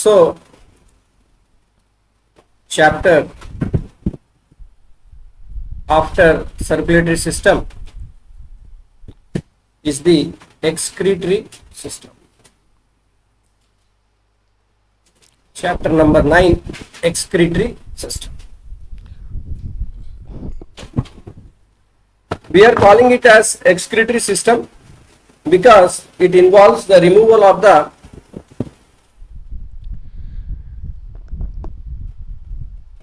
So chapter after circulatory system is the excretory system. Chapter number 9, excretory system. We are calling it as excretory system because it involves the removal of the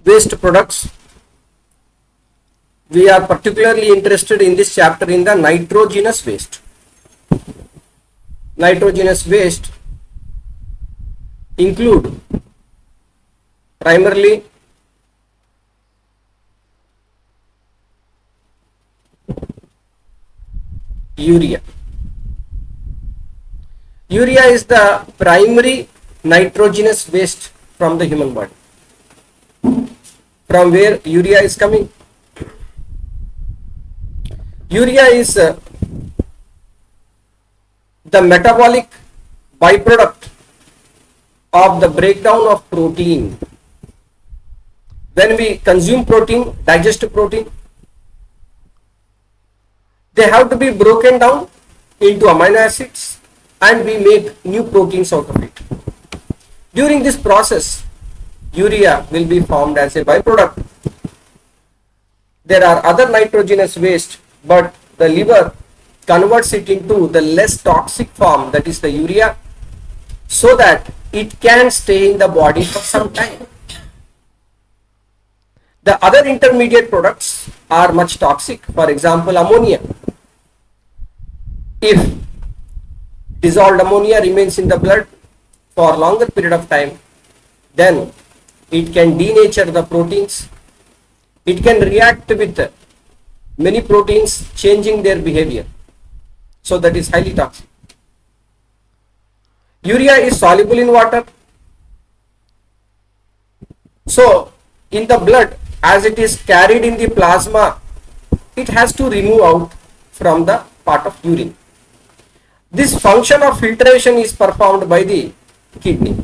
waste products. We are particularly interested in this chapter in the nitrogenous waste. Nitrogenous waste include primarily urea. Urea is the primary nitrogenous waste from the human body. From where urea is coming? Urea is the metabolic byproduct of the breakdown of protein. When we consume protein, digest protein, they have to be broken down into amino acids and we make new proteins out of it. During this process, urea will be formed as a byproduct. There are other nitrogenous waste, but the liver converts it into the less toxic form, that is the urea, so that it can stay in the body for some time. The other intermediate products are much toxic. For example, ammonia. If dissolved ammonia remains in the blood for longer period of time, then it can denature the proteins. It can react with many proteins, changing their behavior. So that is highly toxic. Urea is soluble in water. So in the blood, as it is carried in the plasma, it has to remove out from the part of urine. This function of filtration is performed by the kidney.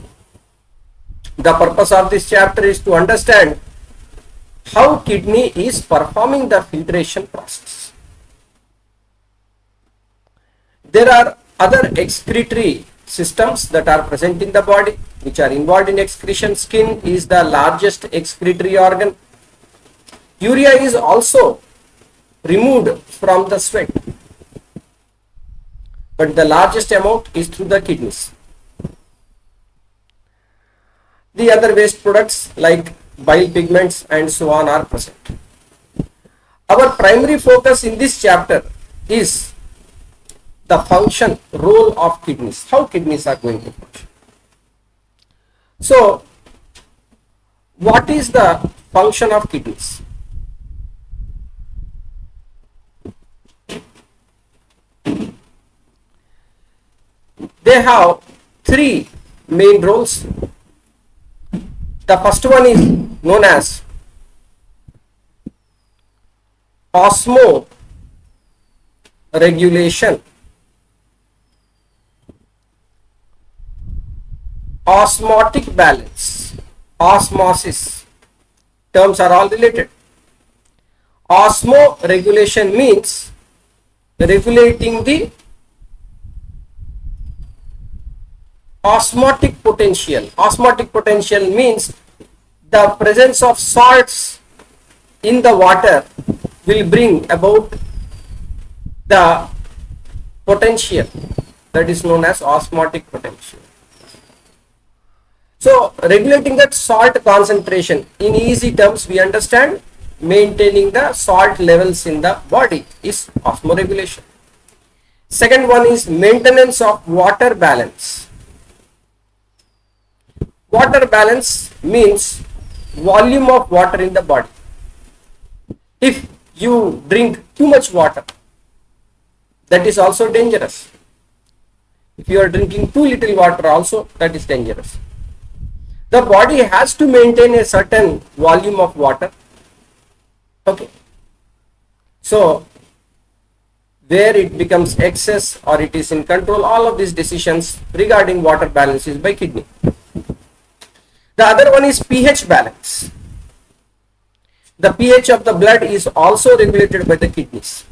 The purpose of this chapter is to understand how kidney is performing the filtration process. There are other excretory systems that are present in the body which are involved in excretion. Skin is the largest excretory organ. Urea is also removed from the sweat, but the largest amount is through the kidneys. The other waste products like bile pigments and so on are present. Our primary focus in this chapter is the function, role of kidneys, how kidneys are going to function. So, what is the function of kidneys? They have three main roles. The first one is known as osmoregulation. Osmotic balance, osmosis, terms are all related. Osmoregulation means regulating the osmotic potential. Osmotic potential means the presence of salts in the water will bring about the potential that is known as osmotic potential. So regulating that salt concentration, in easy terms we understand maintaining the salt levels in the body is osmoregulation. Second one is maintenance of water balance. Water balance means volume of water in the body. If you drink too much water, that is also dangerous. If you are drinking too little water also, that is dangerous. The body has to maintain a certain volume of water. Okay. So where it becomes excess or it is in control, all of these decisions regarding water balance is by kidney. The other one is pH balance. The pH of the blood is also regulated by the kidneys.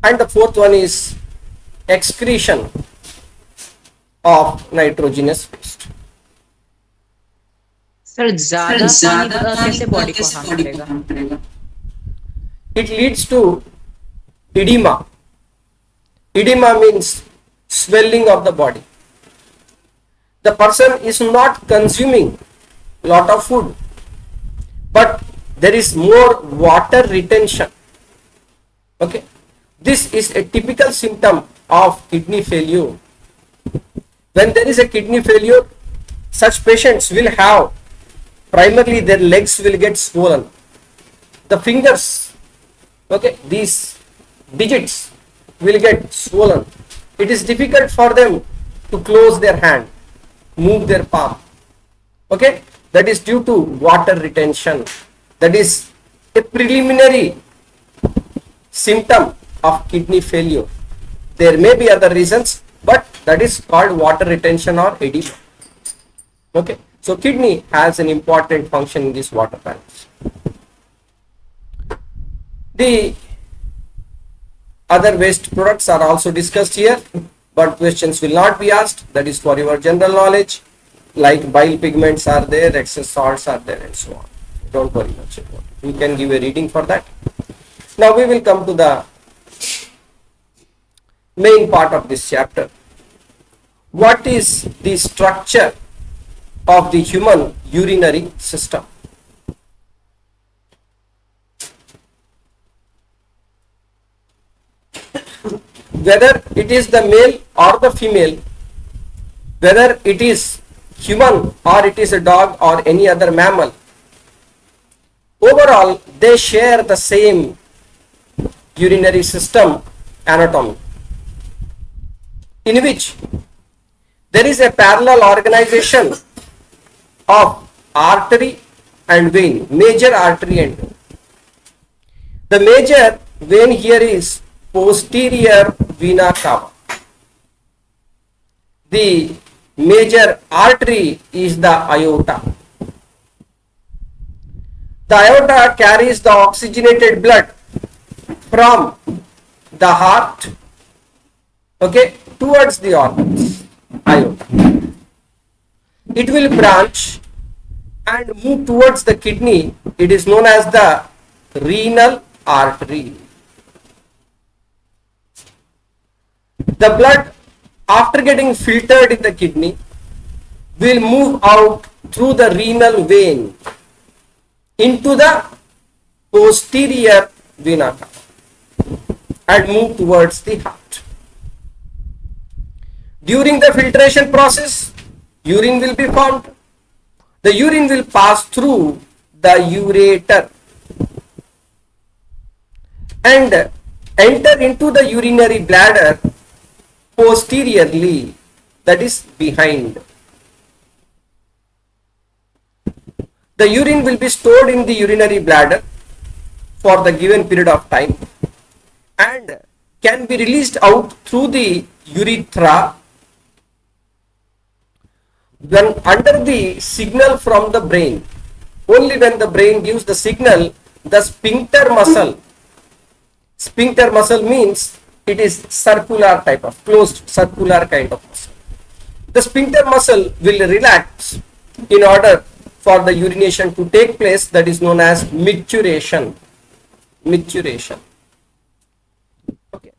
And the fourth one is excretion of nitrogenous waste. Sir ज्यादा पानी कैसे body को harm करेगा? It leads to edema. Edema means swelling of the body. The person is not consuming lot of food, but there is more water retention. Okay, this is a typical symptom of kidney failure. When there is a kidney failure, such patients will have primarily their legs will get swollen. The fingers, okay, these digits will get swollen. It is difficult for them to close their hand, move their palm. Okay, that is due to water retention. That is a preliminary symptom of kidney failure. There may be other reasons, but that is called water retention or edema. Okay, so kidney has an important function in this water balance. The other waste products are also discussed here, but questions will not be asked. That is for your general knowledge. Like bile pigments are there, excess salts are there, and so on. Don't worry much about it. You can give a reading for that. Now we will come to the main part of this chapter. What is the structure of the human urinary system? Whether it is the male or the female, whether it is human or it is a dog or any other mammal, overall they share the same urinary system anatomy, in which there is a parallel organization of artery and vein, major artery and vein. The major vein here is posterior vena cava. The major artery is the aorta. The aorta carries the oxygenated blood from the heart, okay, towards the organs. Aorta. It will branch and move towards the kidney. It is known as the renal artery. The blood, after getting filtered in the kidney, will move out through the renal vein into the posterior vena cava and move towards the heart. During the filtration process, urine will be formed. The urine will pass through the ureter and enter into the urinary bladder posteriorly, that is behind. The urine will be stored in the urinary bladder for the given period of time and can be released out through the urethra when under the signal from the brain. Only when the brain gives the signal, the sphincter muscle means it is circular type of closed circular kind of muscle. The sphincter muscle will relax in order for the urination to take place, that is known as micturition. Okay.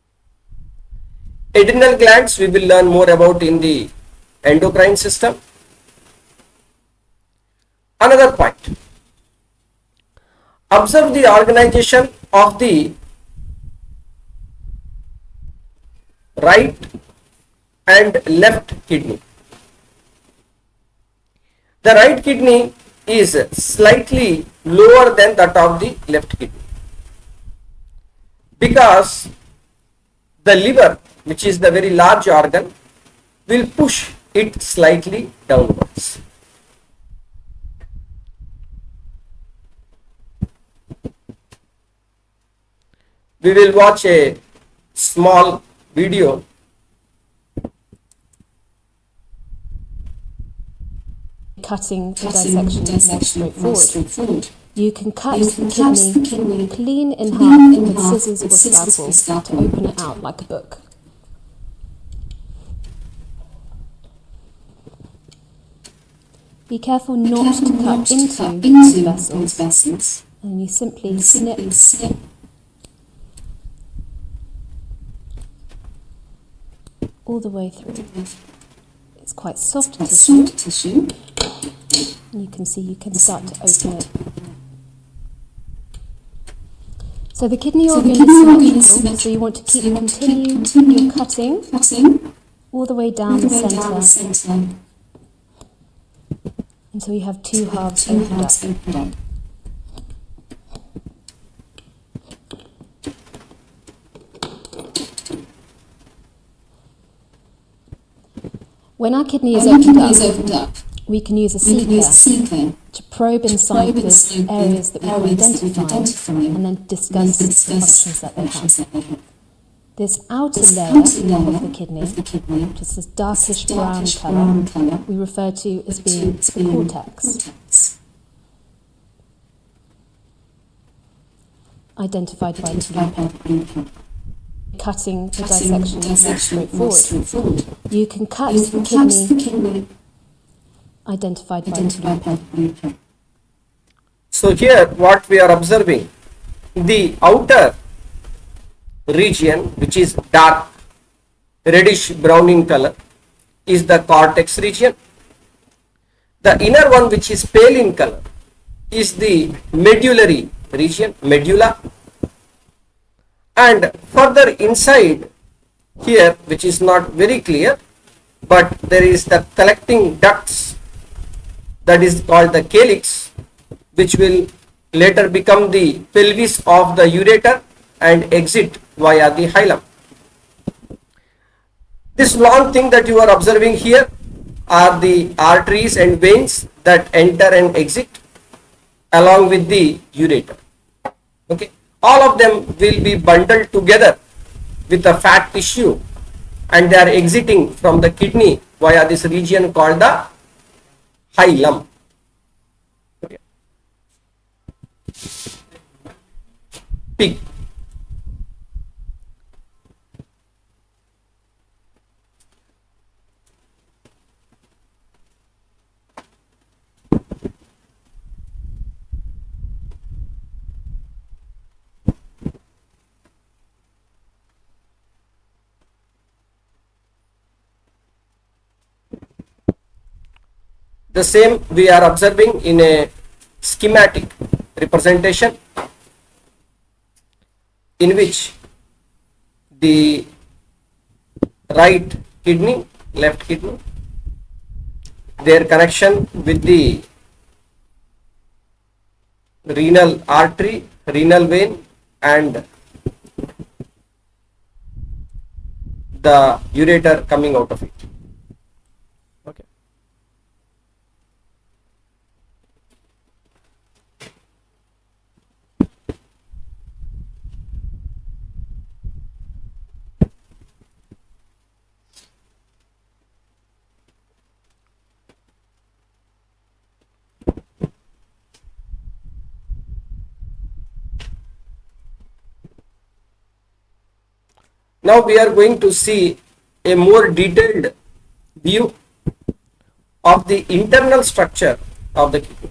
Adrenal glands we will learn more about in the endocrine system. Another point, observe the organization of the right and left kidney. The right kidney is slightly lower than that of the left kidney because the liver, which is the very large organ, will push it slightly downwards. We will watch a small video. cutting the dissection more straightforward. You can cut the kidney clean in half with scissors or scalpel to open it out like a book. Be careful not to cut into the vessels, and you simply snip all the way through. It's quite soft tissue. You can see you can start to open it. So the kidney organ is symmetrical, so you want to continue your cutting all the way down the centre until you have two halves opened up. When our kidney is opened up, we can use a seeker to probe inside those areas that we can identify and then discuss the functions that they have. This outer layer of the kidney, which is this darkish brown colour, we refer to as being the cortex, identified by the blue pen. Cutting the dissection more straightforward. You can cut the kidney identified by the blue pen. So here what we are observing, the outer region, which is dark reddish brown in color, is the cortex region. The inner one, which is pale in color, is the medullary region, medulla. And further inside here, which is not very clear, but there is the collecting ducts, that is called the calyx, which will later become the pelvis of the ureter and exit via the hilum. This long thing that you are observing here are the arteries and veins that enter and exit along with the ureter. Okay. All of them will be bundled together with the fat tissue, and they are exiting from the kidney via this region called the hilum. Okay. Pig. The same we are observing in a schematic representation, in which the right kidney, left kidney, their connection with the renal artery, renal vein, and the ureter coming out of it. Okay. Now we are going to see a more detailed view of the internal structure of the kidney.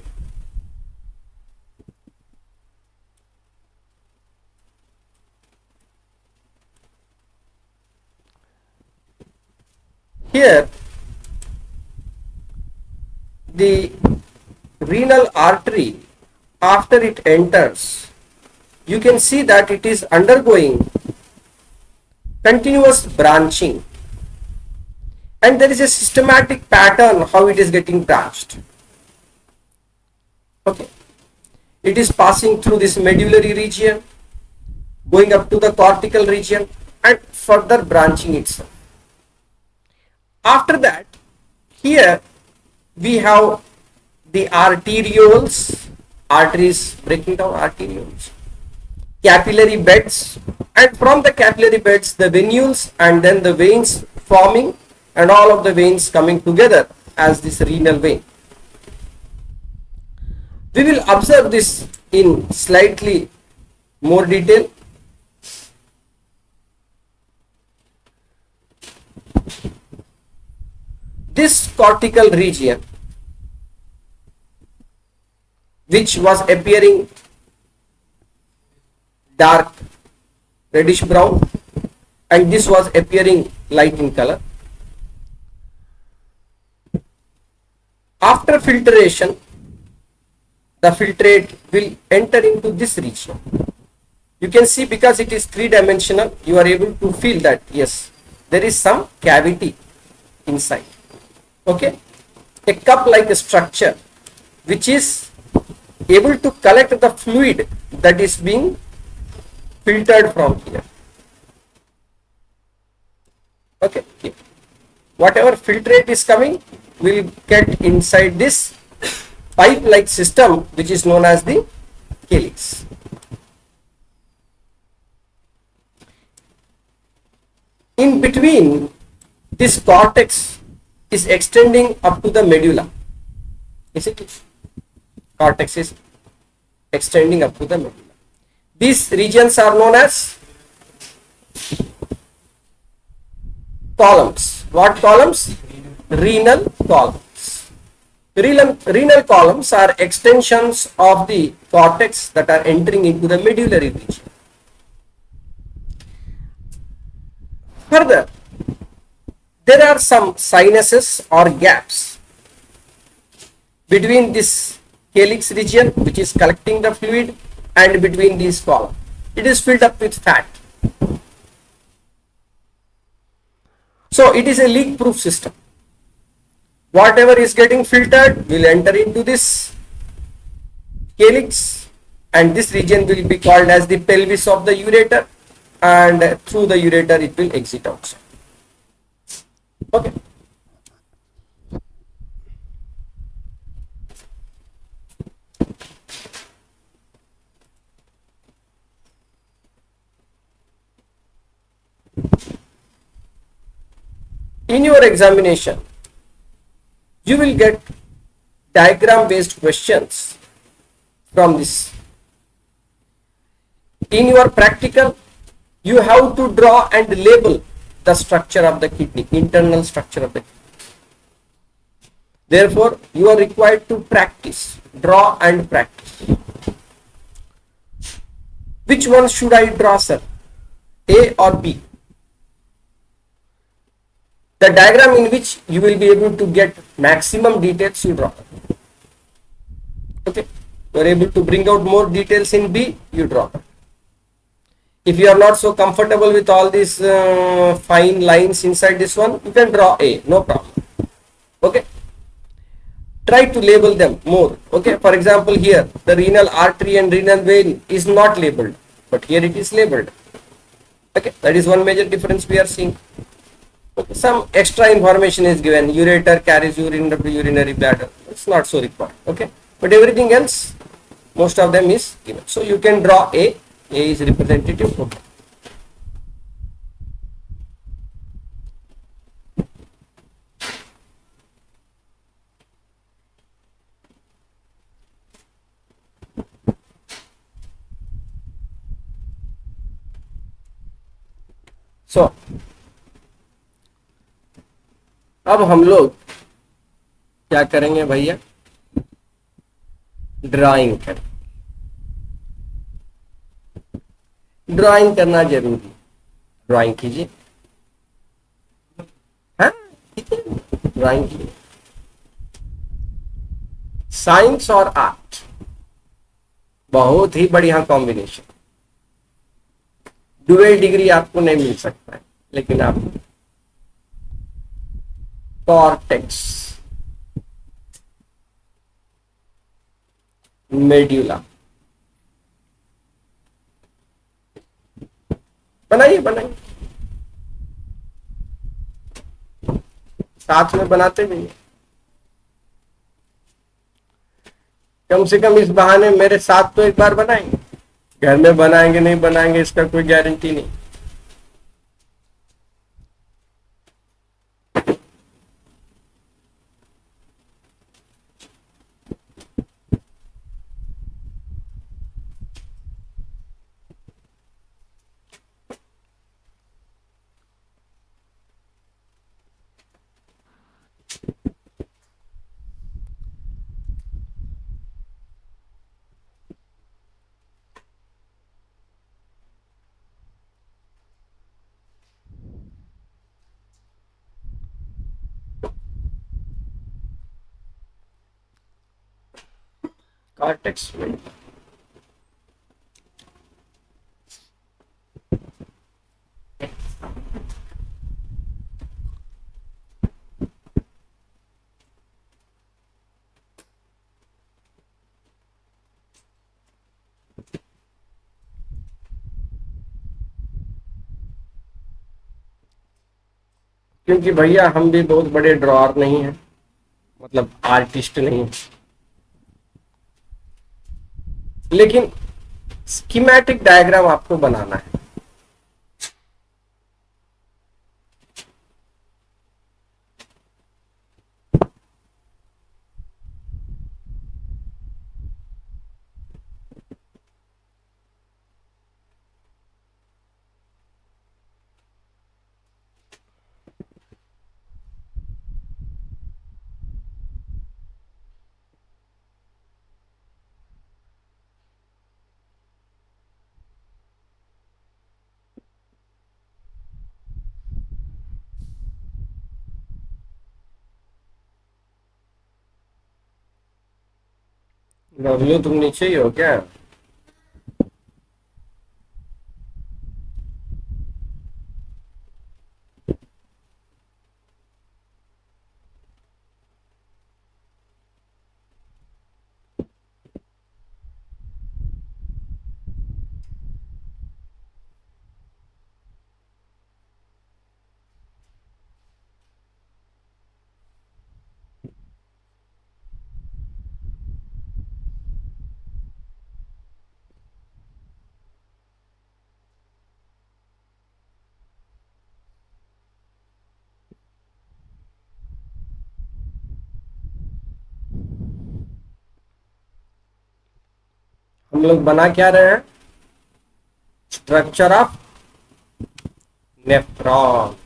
Here the renal artery, after it enters, you can see that it is undergoing continuous branching, and there is a systematic pattern how it is getting branched. Okay, it is passing through this medullary region, going up to the cortical region, and further branching itself. After that, here we have the arterioles, arteries breaking down arterioles, capillary beds, and from the capillary beds the venules, and then the veins forming, and all of the veins coming together as this renal vein. We will observe this in slightly more detail. This cortical region, which was appearing dark reddish brown, and this was appearing light in color. After filtration, the filtrate will enter into this region. You can see, because it is three-dimensional, you are able to feel that yes, there is some cavity inside. Okay, a cup-like structure which is able to collect the fluid that is being filtered from here. Okay, whatever filtrate is coming will get inside this pipe-like system which is known as the calyx. In between, this cortex is extending up to the medulla. Is it? Cortex is extending up to the medulla. These regions are known as columns. What columns? Renal columns. Renal columns are extensions of the cortex that are entering into the medullary region. Further, there are some sinuses or gaps between this calyx region, which is collecting the fluid, and between these columns. It is filled up with fat. So it is a leak-proof system. Whatever is getting filtered will enter into this calyx, and this region will be called as the pelvis of the ureter, and through the ureter it will exit outside. Okay. In your examination, you will get diagram based questions from this. In your practical, you have to draw and label the structure of the kidney, internal structure of the kidney. Therefore, you are required to practice, draw and practice. Which one should I draw, sir? A or B? The diagram in which you will be able to get maximum details, you draw. Okay, you are able to bring out more details in B, you draw. If you are not so comfortable with all these fine lines inside this one, you can draw A, no problem. Okay, try to label them more. Okay, for example, here the renal artery and renal vein is not labeled, but here it is labeled. Okay, that is one major difference we are seeing. Okay, some extra information is given. Ureter carries urine to urinary bladder. It's not so required. Okay, but everything else, most of them is given. So you can draw A. A is representative. Okay. So अब हम लोग क्या करेंगे भैया? Drawing करें. Drawing करना जरूरी. Drawing कीजिए. हाँ, ड्राइंग कीजिए. साइंस और आर्ट बहुत ही बढ़िया कॉम्बिनेशन. डुअल डिग्री आपको नहीं मिल सकता है, लेकिन आप कॉर्टेक्स, मेड्यूला बनाइए. साथ में बनाते भी. कम से कम इस बहाने मेरे साथ तो एक बार बनाएंगे. घर में बनाएंगे नहीं बनाएंगे इसका कोई गारंटी नहीं. कॉर्टेक्स में क्योंकि भैया हम भी बहुत बड़े ड्रॉअर नहीं हैं, मतलब आर्टिस्ट नहीं है, लेकिन स्कीमेटिक डायग्राम आपको बनाना है। बबलू तुम नीचे ही हो क्या? हम लोग बना क्या रहे हैं? Structure of nephron.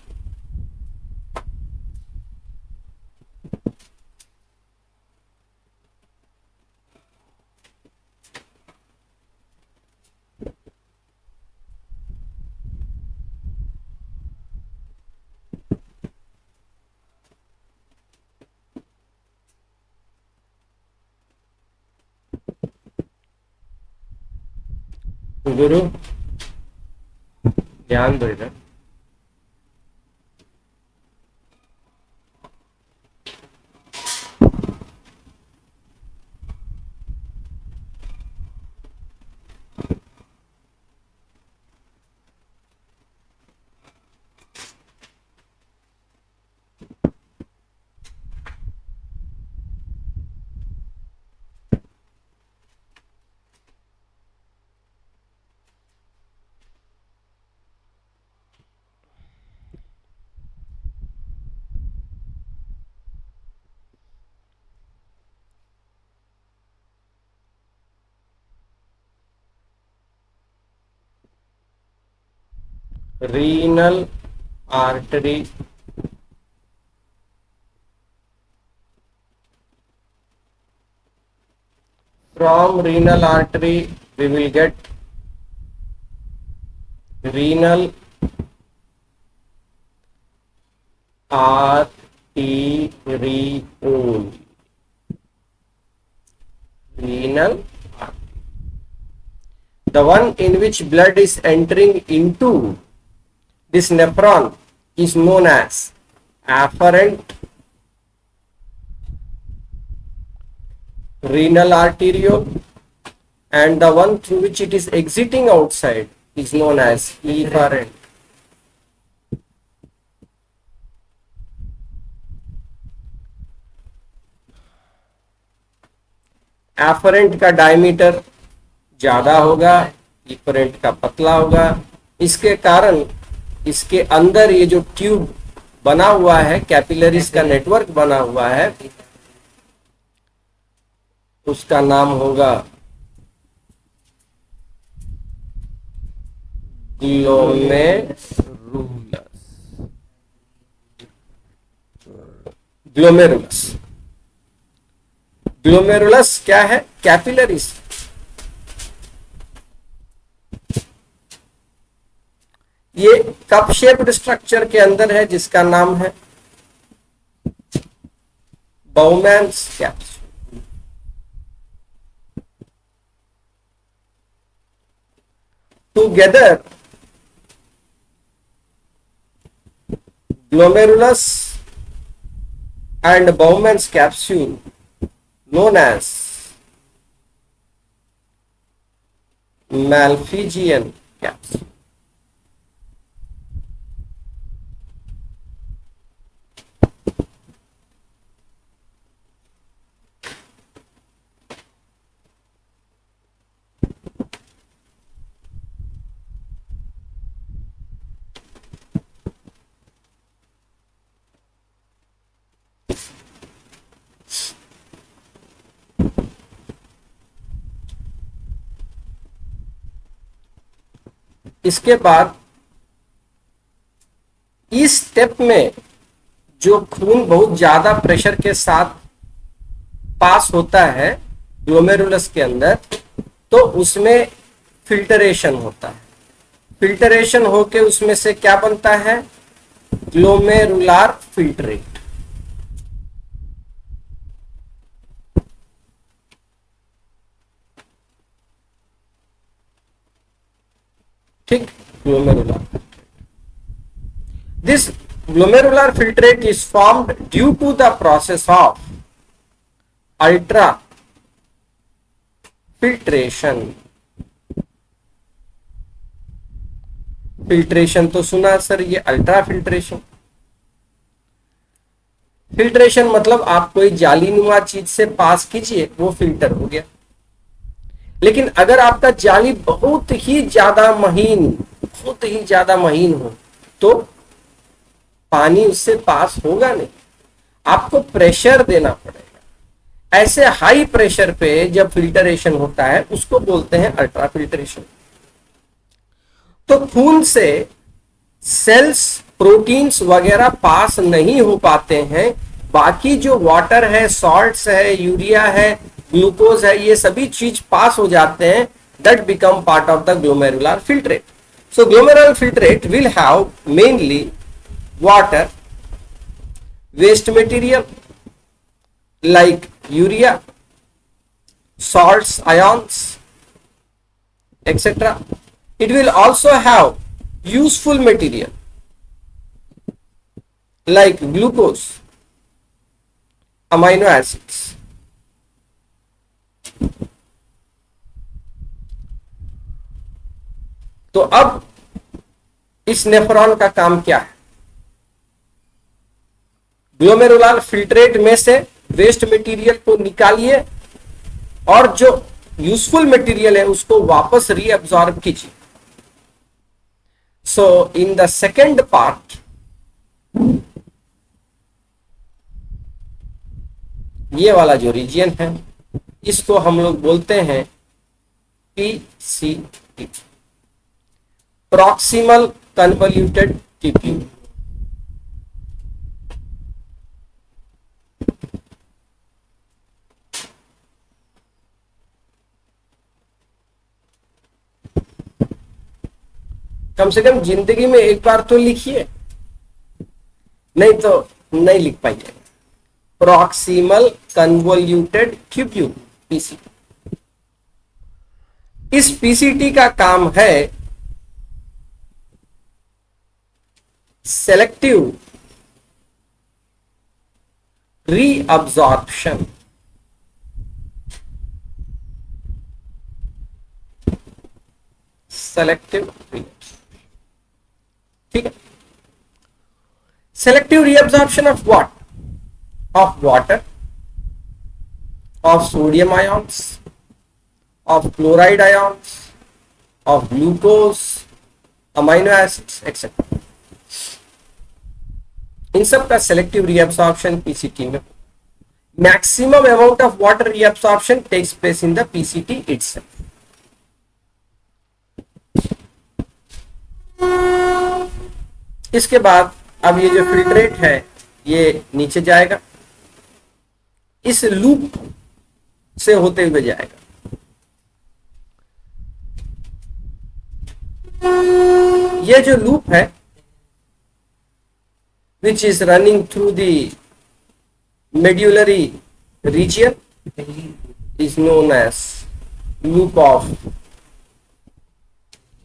गुरु ध्यान दो इधर। renal artery from renal artery we will get renal arteriole. Renal, the one in which blood is entering into this nephron is known as afferent renal arteriole, and the one through which it is exiting outside is known as efferent. Efferent का diameter ज्यादा होगा, efferent का पतला होगा। इसके कारण इसके अंदर ये जो ट्यूब बना हुआ है, कैपिलरीज का नेटवर्क बना हुआ है, उसका नाम होगा ग्लोमेरुलस। ग्लोमेरुलस ग्लोमेरुलस क्या है? कैपिलरीज। ये कप शेप्ड स्ट्रक्चर के अंदर है जिसका नाम है बाउमैन्स capsule. together glomerulus and Bowman's capsule known as Malpighian capsule. इसके बाद इस स्टेप में जो खून बहुत ज्यादा प्रेशर के साथ पास होता है ग्लोमेरुलस के अंदर, तो उसमें फिल्टरेशन होता है। फिल्टरेशन होके उसमें से क्या बनता है? ग्लोमेरुलार फिल्ट्रेट। ठीक, glomerular. This glomerular filtrate is formed due to the process of ultrafiltration. Filtration तो सुना सर, ये अल्ट्रा फिल्ट्रेशन। फिल्ट्रेशन मतलब आप कोई जालीनुमा चीज से पास कीजिए, वो फिल्टर हो गया। लेकिन अगर आपका जाली बहुत ही ज्यादा महीन हो तो पानी उससे पास होगा नहीं, आपको प्रेशर देना पड़ेगा। ऐसे हाई प्रेशर पे जब फिल्टरेशन होता है उसको बोलते हैं अल्ट्रा फिल्टरेशन। तो खून से सेल्स, प्रोटीन्स वगैरह पास नहीं हो पाते हैं, बाकी जो वाटर है, सॉल्ट्स है, यूरिया है, ग्लूकोज है, ये सभी चीज पास हो जाते हैं। That become part of the glomerular filtrate. So glomerular filtrate will have mainly water, waste material like urea, salts, ions, etc. It will also have useful material like glucose, amino acids. तो अब इस nephron का काम क्या है? Glomerular filtrate में से waste material को निकालिए और जो यूजफुल मटेरियल है उसको वापस रीअब्सॉर्ब कीजिए। सो इन द सेकेंड पार्ट, ये वाला जो रीजन है इसको हम लोग बोलते हैं PCT, प्रॉक्सिमल कन्वोल्यूटेड ट्यूब्यूल। कम से कम जिंदगी में एक बार तो लिखिए, नहीं तो नहीं लिख पाइए। Proximal convoluted tubule, PCT. इस पीसीटी का काम है सेलेक्टिव रीअब्सॉर्प्शन। सेलेक्टिव, ठीक है। Selective reabsorption of what? Of water, of sodium ions, of chloride ions, of glucose, amino acids etcetera. इन सब का सेलेक्टिव रीअब्सॉर्प्शन पीसीटी में। Maximum amount of water reabsorption takes place in the PCT itself. इसके बाद अब ये जो filtrate है ये नीचे जाएगा, इस लूप से होते हुए जाएगा। ये जो लूप है which is running through the medullary region is known as loop of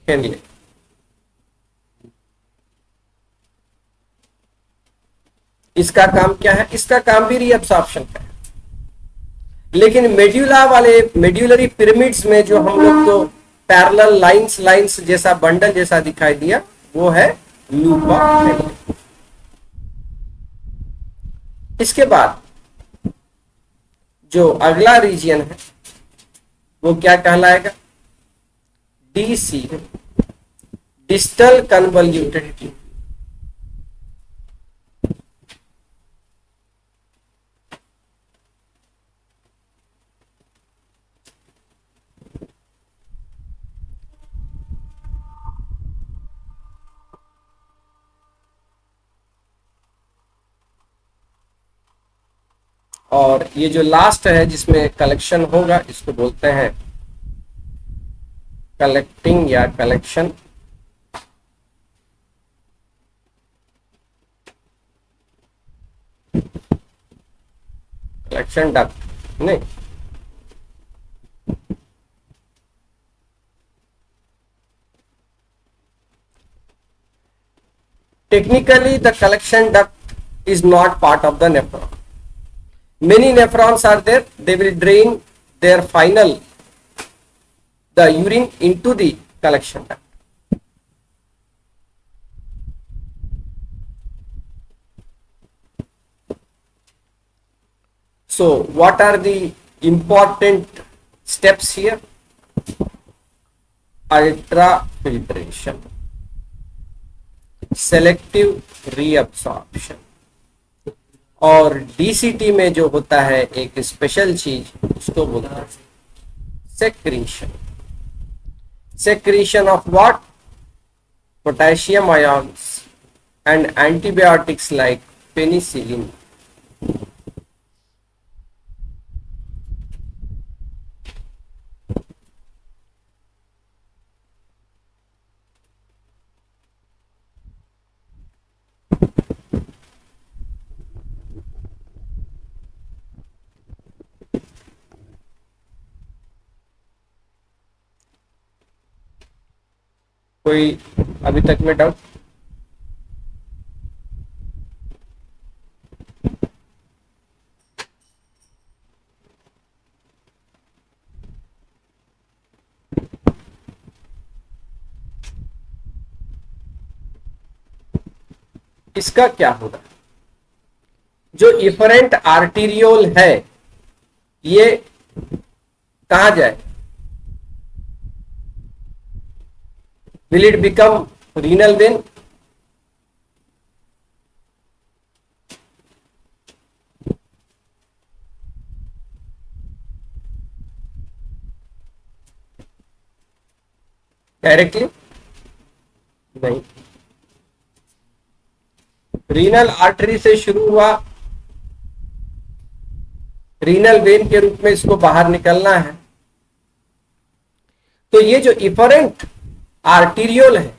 Henle. इसका काम क्या है? इसका काम भी रीअब्सॉर्प्शन का है, लेकिन मेड्यूला वाले मेड्यूलरी पिरामिड्स में जो हम लोग को पैरेलल लाइंस लाइंस जैसा बंडल जैसा दिखाई दिया, वो है लूप ऑफ हेनले। इसके बाद जो अगला रीजन है वो क्या कहलाएगा? DC, distal convoluted tube. और ये जो लास्ट है जिसमें कलेक्शन होगा, इसको बोलते हैं कलेक्टिंग या कलेक्शन। कलेक्शन डक्ट नहीं, technically the collection duct is not part of the nephron. Many nephrons are there, they will drain their final the urine into the collection duct. So what are the important steps here? Ultrafiltration, selective reabsorption, और DCT में जो होता है एक special चीज, उसको बोलते हैं secretion. Secretion of what? Potassium ions and antibiotics like penicillin. कोई अभी तक में डाउट? इसका क्या होगा? जो इफरेंट आर्टीरियोल है, ये कहां जाए? Will it become renal vein? Directly? नहीं। रीनल आर्टरी से शुरू हुआ, रीनल वेन के रूप में इसको बाहर निकलना है। तो ये जो इफरेंट आर्टीरियोल है,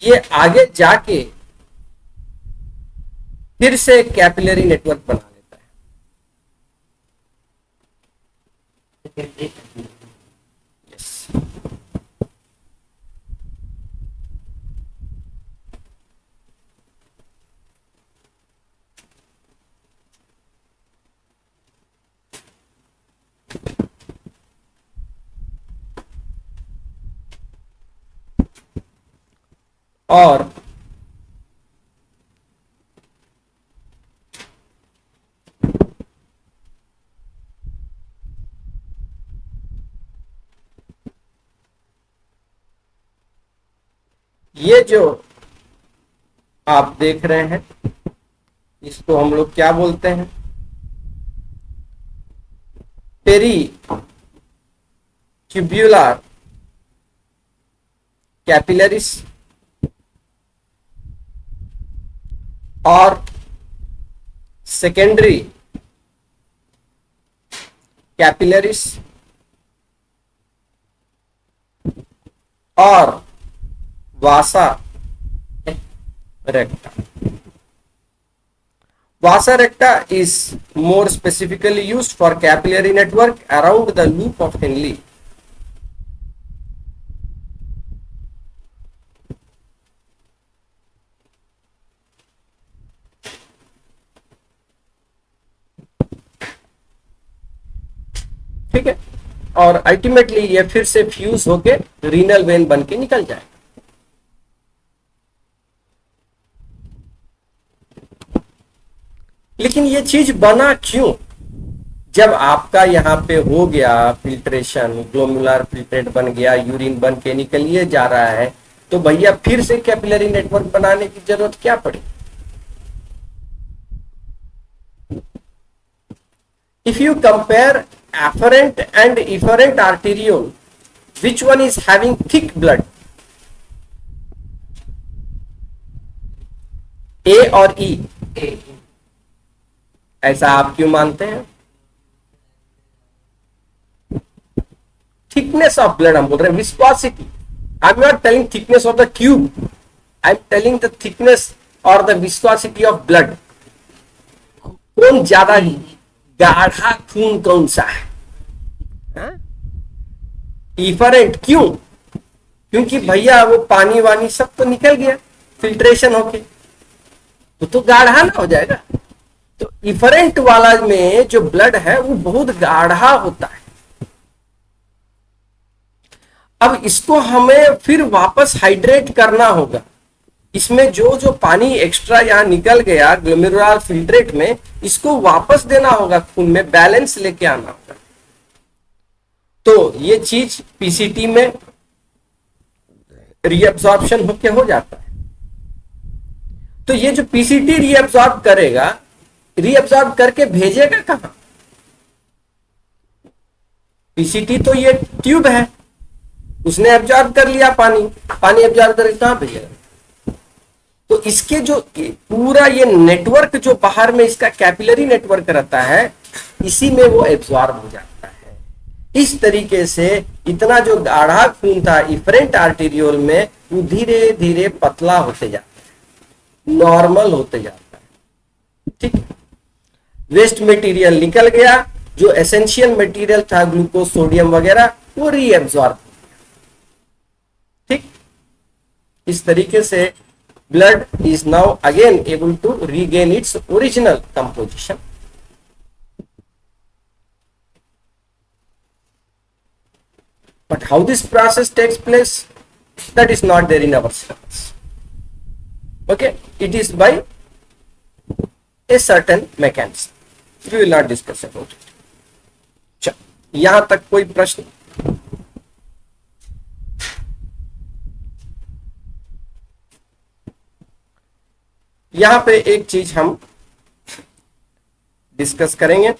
ये आगे जाके फिर से कैपिलरी नेटवर्क बना लेता है। और ये जो आप देख रहे हैं, इसको हम लोग क्या बोलते हैं? पेरी ट्यूब्यूलर कैपिलरीज और सेकेंडरी कैपिलरीज और वासा रेक्टा। Vasa recta is more specifically used for capillary network around the loop of Henle. ठीक है, और अल्टीमेटली ये फिर से फ्यूज होके रीनल वेन बन के निकल जाए। लेकिन ये चीज बना क्यों? जब आपका यहाँ पे हो गया फिल्ट्रेशन, ग्लोमुलर फिल्ट्रेट बन गया, यूरिन बन के निकलिए जा रहा है, तो भैया फिर से कैपिलरी नेटवर्क बनाने की जरूरत क्या पड़ी? If you compare afferent and efferent arteriole, which one is having thick blood? A और E? ऐसा आप क्यों मानते हैं? थिकनेस ऑफ ब्लड हम बोल रहे हैं, viscosity. I am not telling thickness of the tube, I am telling the thickness और द विस्कोसिटी ऑफ ब्लड। कौन ज्यादा गाढ़ा खून कौन सा है? इफरेंट। क्यों? क्योंकि भैया वो पानी वानी सब तो निकल गया फिल्ट्रेशन होके, तो गाढ़ा ना हो जाएगा। तो इफरेंट वाला में जो ब्लड है वो बहुत गाढ़ा होता है। अब इसको हमें फिर वापस हाइड्रेट करना होगा। इसमें जो जो पानी एक्स्ट्रा यहां निकल गया ग्लोमेरुलर फिल्ट्रेट में, इसको वापस देना होगा, खून में बैलेंस लेके आना होगा। तो ये चीज पीसीटी में रीअब्सॉर्प्शन होके हो जाता है। तो ये जो पीसीटी रीअब्सॉर्ब करेगा, रीअब्सॉर्ब करके भेजेगा कहां? पीसीटी तो ये ट्यूब है, उसने एब्जॉर्ब कर लिया पानी, पानी एब्जॉर्ब करके कहां भेजेगा? तो इसके जो पूरा ये नेटवर्क जो बाहर में इसका कैपिलरी नेटवर्क रहता है, इसी में वो एब्जॉर्ब हो जाता है। इस तरीके से इतना जो गाढ़ा खून था इफरेंट आर्टेरियोल में, वो धीरे धीरे पतला होते जाता है, नॉर्मल होते जाता है। ठीक है, वेस्ट मटेरियल निकल गया, जो एसेंशियल मटेरियल था ग्लूकोज सोडियम वगैरह, वो रीएब्सॉर्ब हो गया। ठीक, इस तरीके से blood is now again able to regain its original composition. But how this process takes place, that is not there in our syllabus. Okay, it is by a certain mechanism. We will not discuss about it. चलो, यहां तक कोई प्रश्न? यहां पे एक चीज हम डिस्कस करेंगे।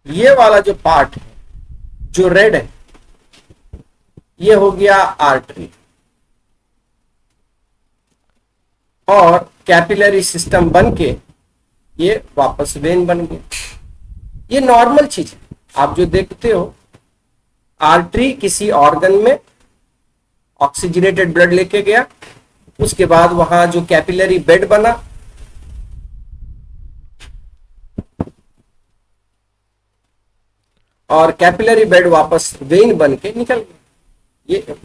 ये वाला जो पार्ट है, जो रेड है, ये हो गया आर्टरी और कैपिलरी सिस्टम बन के ये वापस वेन बन गया। ये नॉर्मल चीज है। आप जो देखते हो, आर्टरी किसी ऑर्गन में ऑक्सीजनेटेड ब्लड लेके गया, उसके बाद वहां जो कैपिलरी बेड बना, और कैपिलरी बेड वापस वेन बन के निकल गया। ये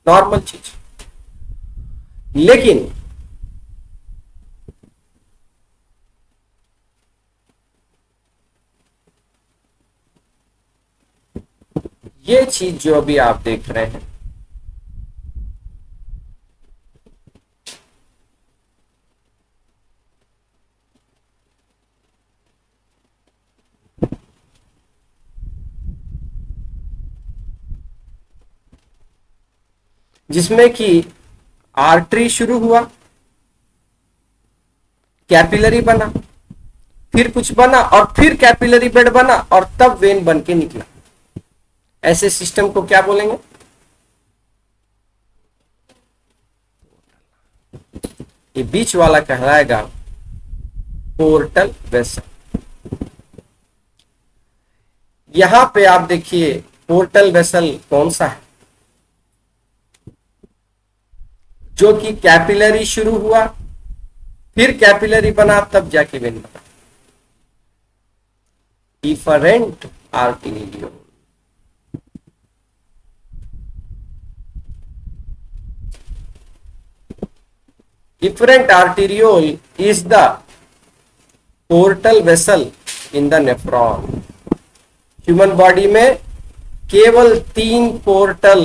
नॉर्मल चीज। लेकिन ये चीज जो अभी आप देख रहे हैं, जिसमें कि आर्टरी शुरू हुआ, कैपिलरी बना, फिर कुछ बना और फिर कैपिलरी बेड बना और तब वेन बन के निकला। ऐसे सिस्टम को क्या बोलेंगे? ये बीच वाला कहलाएगा पोर्टल वेसल। यहां पे आप देखिए पोर्टल वेसल कौन सा है, जो कि कैपिलरी शुरू हुआ, फिर कैपिलरी बना, तब जाके वेन बना। Different arteriole. Different arteriole is the portal vessel in the nephron. Human body में केवल 3 पोर्टल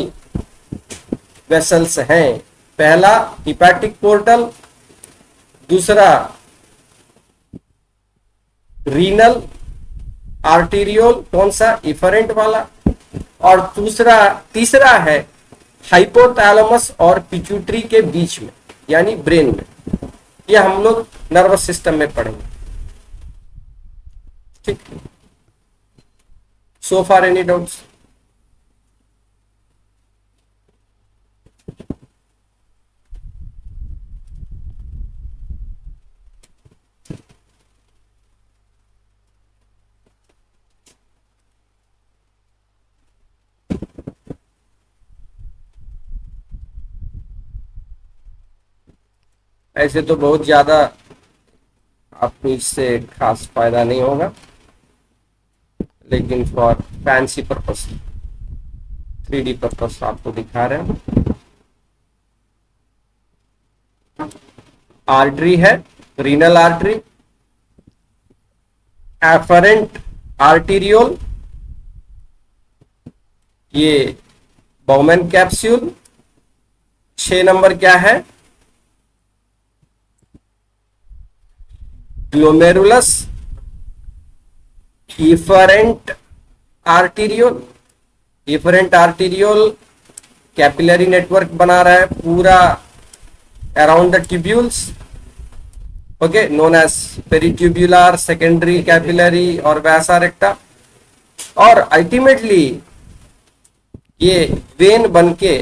वेसल्स हैं। पहला हिपैटिक पोर्टल, दूसरा रीनल आर्टेरियोल, कौन सा, इफरेंट वाला, और तीसरा है हाइपोथैलेमस और पिट्यूटरी के बीच में, यानी ब्रेन में। ये हम लोग नर्वस सिस्टम में पढ़ेंगे। ठीक, सो फार एनी डाउट्स? ऐसे तो बहुत ज्यादा आपको इससे खास फायदा नहीं होगा, लेकिन for fancy purpose, 3D purpose आपको दिखा रहे हैं। आर्टरी है, रीनल आर्टरी, एफरेंट आर्टेरियोल, ये बाउमैन कैप्सूल। 6 नंबर क्या है, glomerulus efferent arteriole. Efferent arteriole capillary network बना रहा है पूरा around the tubules, okay, known as peritubular, secondary capillary और वैसा रेक्टा, और अल्टीमेटली ये वेन बनके,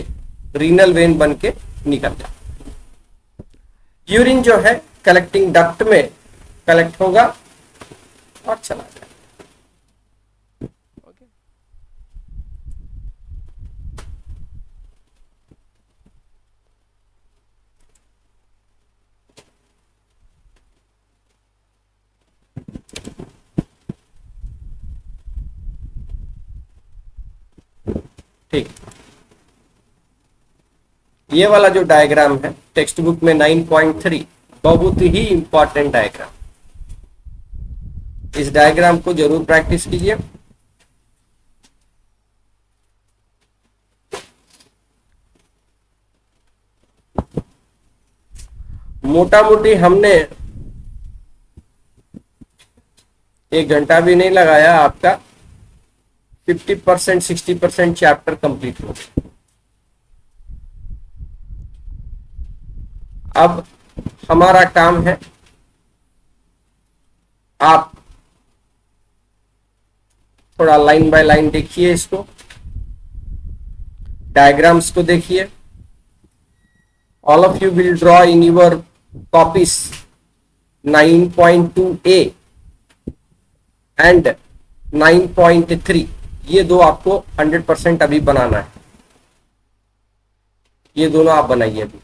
रीनल वेन बनके निकल जाए। यूरिन जो है कलेक्टिंग डक्ट में कलेक्ट होगा और चला जाएगा। ओके, ठीक। ये वाला जो डायग्राम है टेक्स्ट बुक में 9.3 बहुत ही इंपॉर्टेंट डायग्राम। इस डायग्राम को जरूर प्रैक्टिस कीजिए। मोटा मोटी हमने 1 घंटा भी नहीं लगाया, आपका 50% 60% चैप्टर कंप्लीट हो गया। अब हमारा काम है, आप थोड़ा लाइन बाय लाइन देखिए, इसको डायग्राम्स को देखिए। All of you will draw in your copies 9.2a and 9.3। ये दो आपको 100% अभी बनाना है, ये दोनों आप बनाइए अभी।